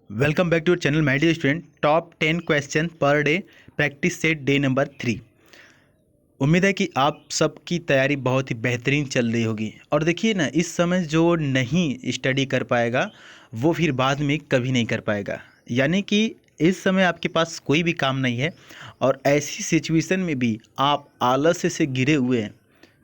Welcome back to your channel my dear student. Top 10 question per day practice set day number 3। उम्मीद है कि आप सबकी तैयारी बहुत ही बेहतरीन चल रही होगी। और देखिए ना, इस समय जो नहीं स्टडी कर पाएगा वो फिर बाद में कभी नहीं कर पाएगा। यानी कि इस समय आपके पास कोई भी काम नहीं है और ऐसी सिचुएशन में भी आप आलस्य से घिरे हुए हैं,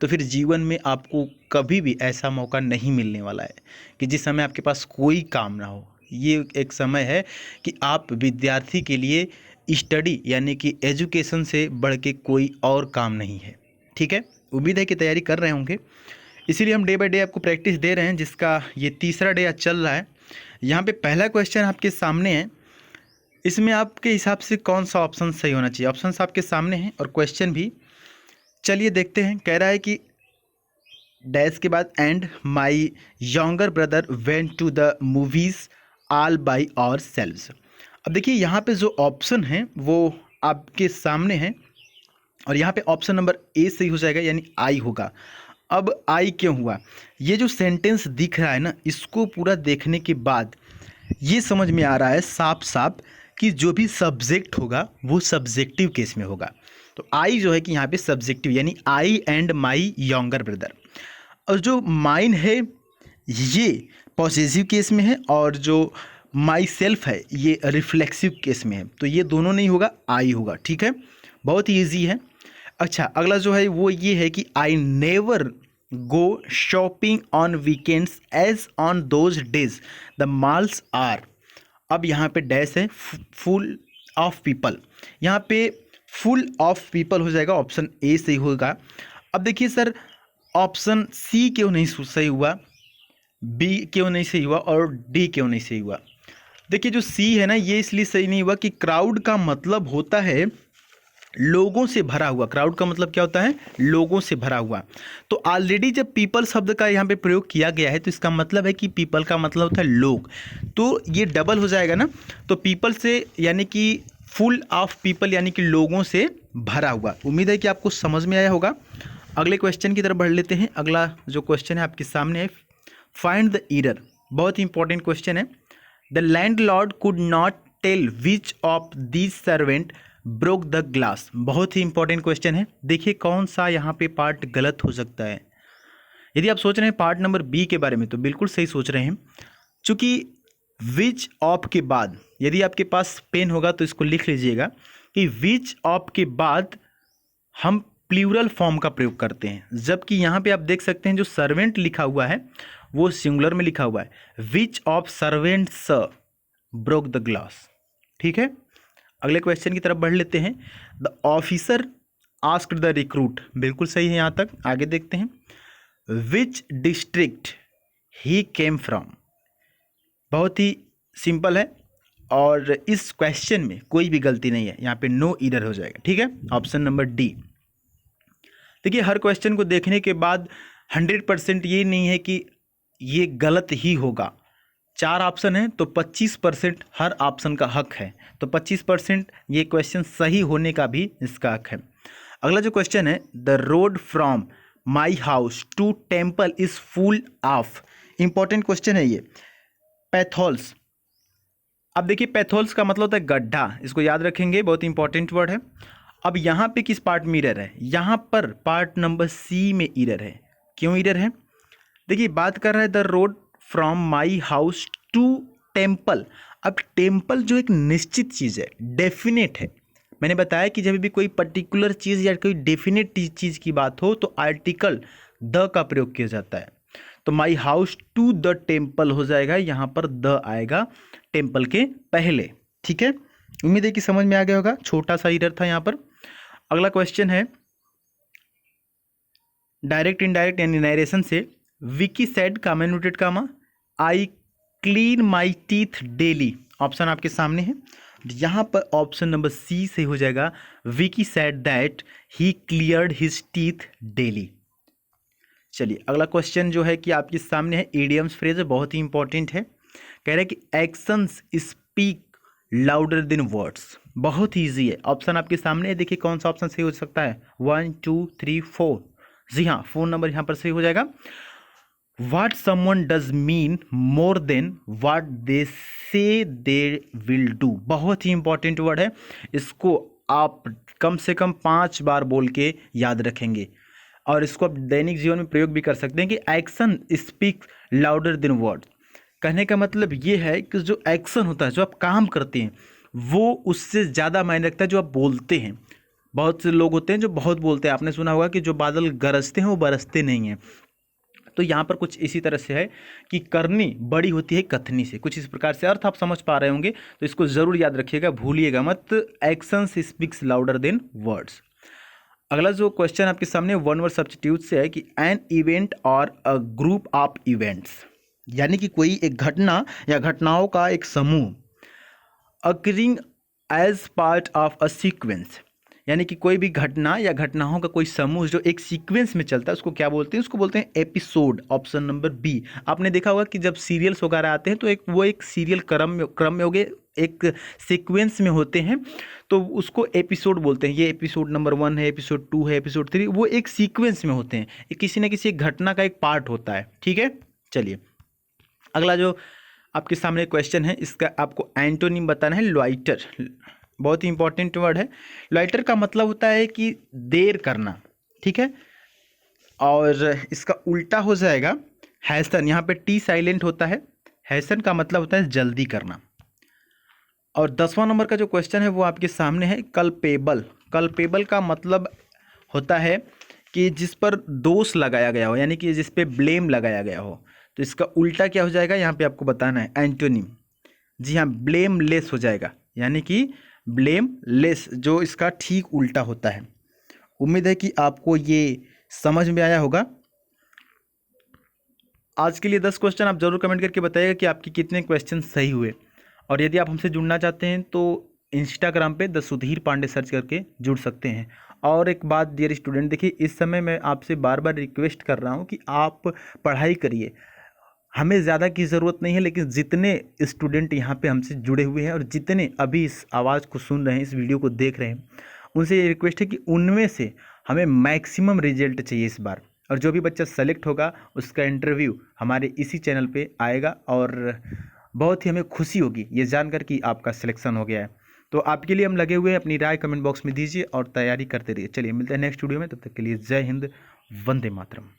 तो फिर जीवन में आपको कभी भी ऐसा मौका नहीं मिलने वाला है कि जिस समय आपके पास कोई काम ना हो। ये एक समय है कि आप विद्यार्थी के लिए स्टडी यानी कि एजुकेशन से बढ़ के कोई और काम नहीं है। ठीक है, उम्मीद है कि तैयारी कर रहे होंगे, इसीलिए हम डे बाय डे आपको प्रैक्टिस दे रहे हैं, जिसका ये तीसरा डे आज चल रहा है। यहाँ पे पहला क्वेश्चन आपके सामने है, इसमें आपके हिसाब से कौन सा ऑप्शन सही होना चाहिए। ऑप्शंस आपके सामने हैं और क्वेश्चन भी, चलिए देखते हैं। कह रहा है कि डैश के बाद and my younger brother went to the movies all by ourselves. अब देखिए यहाँ पे जो ऑप्शन है वो आपके सामने है और यहाँ पे ऑप्शन नंबर ए सही हो जाएगा, यानी आई होगा। अब आई क्यों हुआ, ये जो सेंटेंस दिख रहा है ना, इसको पूरा देखने के बाद ये समझ में आ रहा है साफ साफ कि जो भी सब्जेक्ट होगा वो सब्जेक्टिव केस में होगा। तो आई जो है कि यहाँ पे सब्जेक्टिव, यानी आई एंड माई यंगर ब्रदर। और जो माइन है ये पॉसेसिव केस में है और जो माई सेल्फ है ये रिफ्लेक्सिव केस में है। तो ये दोनों नहीं होगा, आई होगा। ठीक है, बहुत ही ईजी है। अच्छा, अगला जो है वो ये है कि I never go shopping on weekends as on those days the malls are. अब यहाँ पे डैश है, फुल ऑफ पीपल। यहाँ पे फुल ऑफ पीपल हो जाएगा, ऑप्शन ए सही होगा। अब देखिए सर, ऑप्शन सी क्यों नहीं सही हुआ, बी क्यों नहीं सही हुआ और डी क्यों नहीं सही हुआ। देखिए जो सी है ना, ये इसलिए सही नहीं हुआ कि क्राउड का मतलब होता है लोगों से भरा हुआ। क्राउड का मतलब क्या होता है, लोगों से भरा हुआ। तो ऑलरेडी जब पीपल शब्द का यहाँ पे प्रयोग किया गया है तो इसका मतलब है कि पीपल का मतलब होता है लोग, तो ये डबल हो जाएगा ना। तो पीपल से यानी कि फुल ऑफ पीपल यानी कि लोगों से भरा हुआ। उम्मीद है कि आपको समझ में आया होगा। अगले क्वेश्चन की तरफ बढ़ लेते हैं। अगला जो क्वेश्चन है आपके सामने है, फाइंड द एरर। बहुत ही इंपॉर्टेंट क्वेश्चन है। The landlord could not tell which of this servant broke the glass. बहुत ही इंपॉर्टेंट क्वेश्चन है। देखिए कौन सा यहाँ पे पार्ट गलत हो सकता है। यदि आप सोच रहे हैं पार्ट नंबर बी के बारे में तो बिल्कुल सही सोच रहे हैं, चूंकि विच ऑफ के बाद, यदि आपके पास पेन होगा तो इसको लिख लीजिएगा कि विच ऑफ के बाद हम प्लूरल फॉर्म का प्रयोग करते हैं, जबकि यहाँ पे आप देख सकते हैं जो सर्वेंट लिखा हुआ है वो सिंगुलर में लिखा हुआ है, which of servants broke the glass. ठीक है, अगले क्वेश्चन की तरफ बढ़ लेते हैं। The officer asked the recruit, बिल्कुल सही है यहाँ तक। आगे देखते हैं, which district he came from. बहुत ही सिंपल है और इस क्वेश्चन में कोई भी गलती नहीं है, यहाँ पे नो एरर हो जाएगा। ठीक है, ऑप्शन नंबर डी। देखिए हर क्वेश्चन को देखने के बाद 100% ये नहीं है कि ये गलत ही होगा। 4 ऑप्शन है तो 25% हर ऑप्शन का हक है, तो 25% ये क्वेश्चन सही होने का भी इसका हक है। अगला जो क्वेश्चन है, the road from my house to temple is full of. Important question है ये। पैथोल्स, अब देखिए पैथोल्स का मतलब होता है गड्ढा, इसको याद रखेंगे, बहुत इंपॉर्टेंट वर्ड है। अब यहाँ पे किस पार्ट में एरर है, यहाँ पर पार्ट नंबर सी में एरर है। क्यों एरर है, देखिए बात कर रहा है the road from my house to temple. अब टेम्पल जो एक निश्चित चीज़ है, डेफिनेट है। मैंने बताया कि जब भी कोई पर्टिकुलर चीज़ या कोई डेफिनेट चीज़ की बात हो तो आर्टिकल द का प्रयोग किया जाता है। तो my house to the temple हो जाएगा, यहाँ पर द आएगा टेम्पल के पहले। ठीक है, उम्मीद है कि समझ में आ गया होगा, छोटा सा एरर था यहाँ पर। अगला क्वेश्चन है, डायरेक्ट इनडायरेक्ट यानी नरेशन से, Vicky said comma noted comma I clean my teeth daily. Option आपके सामने है, यहाँ पर ऑप्शन नंबर सी से हो जाएगा, Vicky said that he cleared his teeth daily. चलिए अगला क्वेश्चन जो है कि आपके सामने है, इडियम्स फ्रेज, बहुत ही इंपॉर्टेंट है। कह रहा है कि actions speak louder than words. बहुत ही ईजी है, ऑप्शन आपके सामने है। देखिए कौन सा ऑप्शन सही हो सकता है, 1 2 3 4। जी हाँ, 4 नंबर यहाँ पर सही हो जाएगा। What someone does mean more than what they say they will do, बहुत ही इंपॉर्टेंट वर्ड है। इसको आप कम से कम 5 बार बोल के याद रखेंगे और इसको आप दैनिक जीवन में प्रयोग भी कर सकते हैं कि action speak louder than word. कहने का मतलब ये है कि जो एक्शन होता है, जो आप काम करते हैं, वो उससे ज़्यादा मायने रखता है जो आप बोलते हैं। बहुत से लोग होते हैं जो बहुत बोलते हैं, आपने सुना होगा कि जो बादल गरजते हैं वो बरसते नहीं हैं। तो यहाँ पर कुछ इसी तरह से है कि करनी बड़ी होती है कथनी से, कुछ इस प्रकार से अर्थ आप समझ पा रहे होंगे। तो इसको ज़रूर याद रखिएगा, भूलिएगा मत। Actions speaks louder than words. अगला जो क्वेश्चन आपके सामने वन वर्ड सब्स्टिट्यूट से है कि एन इवेंट और अ ग्रुप ऑफ इवेंट्स, यानी कि कोई एक घटना या घटनाओं का एक समूह, occurring as part of a sequence, यानी कि कोई भी घटना या घटनाओं का कोई समूह जो एक सीक्वेंस में चलता है उसको क्या बोलते हैं? उसको बोलते हैं एपिसोड। Option number B. आपने देखा होगा कि जब सीरियल्स वगैरह आते हैं तो एक सीरियल क्रम में हो गए, एक सीक्वेंस में होते हैं, तो उसको एपिसोड बोलते हैं। ये एपिसोड नंबर 1 है, एपिसोड 2 है, एपिसोड 3, वो एक सीक्वेंस में होते हैं, ये किसी न किसी एक घटना का एक पार्ट होता है। ठीक है, चलिए अगला जो आपके सामने क्वेश्चन है इसका आपको एंटोनिम बताना है, लॉइटर। बहुत ही इंपॉर्टेंट वर्ड है। लॉइटर का मतलब होता है कि देर करना, ठीक है, और इसका उल्टा हो जाएगा हैसन। यहाँ पे टी साइलेंट होता है। हैसन का मतलब होता है जल्दी करना। और 10वां नंबर का जो क्वेश्चन है वो आपके सामने है, कल्पेबल। कल्पेबल का मतलब होता है कि जिस पर दोष लगाया गया हो, यानी कि जिस पे ब्लेम लगाया गया हो। तो इसका उल्टा क्या हो जाएगा यहाँ पे आपको बताना है, एंटोनिम। जी हाँ, ब्लेमलेस हो जाएगा, यानी कि ब्लेमलेस जो इसका ठीक उल्टा होता है। उम्मीद है कि आपको ये समझ में आया होगा। आज के लिए 10 क्वेश्चन आप जरूर कमेंट करके बताइएगा कि आपके कितने क्वेश्चन सही हुए। और यदि आप हमसे जुड़ना चाहते हैं तो इंस्टाग्राम पे द सुधीर पांडे सर्च करके जुड़ सकते हैं। और एक बात डियर स्टूडेंट, देखिए इस समय मैं आपसे बार बार रिक्वेस्ट कर रहा हूँ कि आप पढ़ाई करिए। हमें ज़्यादा की ज़रूरत नहीं है, लेकिन जितने स्टूडेंट यहाँ पे हमसे जुड़े हुए हैं और जितने अभी इस आवाज़ को सुन रहे हैं, इस वीडियो को देख रहे हैं, उनसे ये रिक्वेस्ट है कि उनमें से हमें मैक्सिमम रिजल्ट चाहिए इस बार। और जो भी बच्चा सेलेक्ट होगा उसका इंटरव्यू हमारे इसी चैनल पे आएगा और बहुत ही हमें खुशी होगी ये जानकर कि आपका सिलेक्शन हो गया है। तो आपके लिए हम लगे हुए हैं, अपनी राय कमेंट बॉक्स में दीजिए और तैयारी करते रहिए। चलिए मिलते हैं नेक्स्ट वीडियो में, तब तक के लिए जय हिंद, वंदे मातरम।